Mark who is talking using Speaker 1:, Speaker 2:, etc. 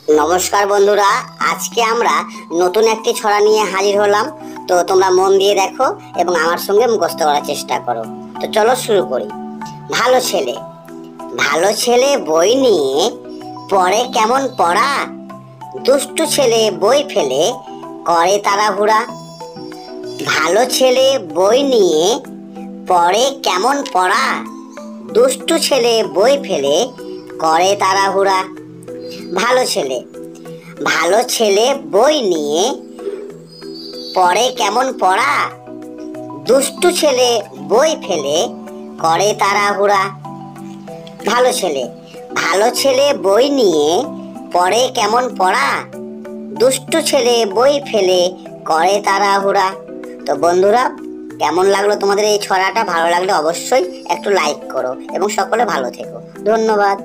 Speaker 1: নমস্কার বন্ধুরা, আজকে আমরা নতুন একটি ছড়া নিয়ে হাজির হলাম। তো তোমরা মন দিয়ে দেখো এবং আমার সঙ্গে মুখস্থ করার চেষ্টা করো। তো চলো শুরু করি। ভালো ছেলে, ভালো ছেলে বই নিয়ে পড়ে কেমন পড়া, দুষ্টু ছেলে বই ফেলে করে তাড়াহুড়া। ভালো ছেলে বই নিয়ে পড়ে কেমন পড়া, দুষ্টু ছেলে বই ফেলে করে তাড়াহুড়া। ভালো ছেলে, ভালো ছেলে বই নিয়ে পড়ে কেমন পড়া, দুষ্টু ছেলে বই ফেলে করে তাড়াহুড়া। ভালো ছেলে, ভালো ছেলে বই নিয়ে পড়ে কেমন পড়া, দুষ্টু ছেলে বই ফেলে করে তাড়াহুড়া। তো বন্ধুরা, কেমন লাগলো তোমাদের এই ছড়াটা? ভালো লাগলে অবশ্যই একটু লাইক করো এবং সকলে ভালো থেকো। ধন্যবাদ।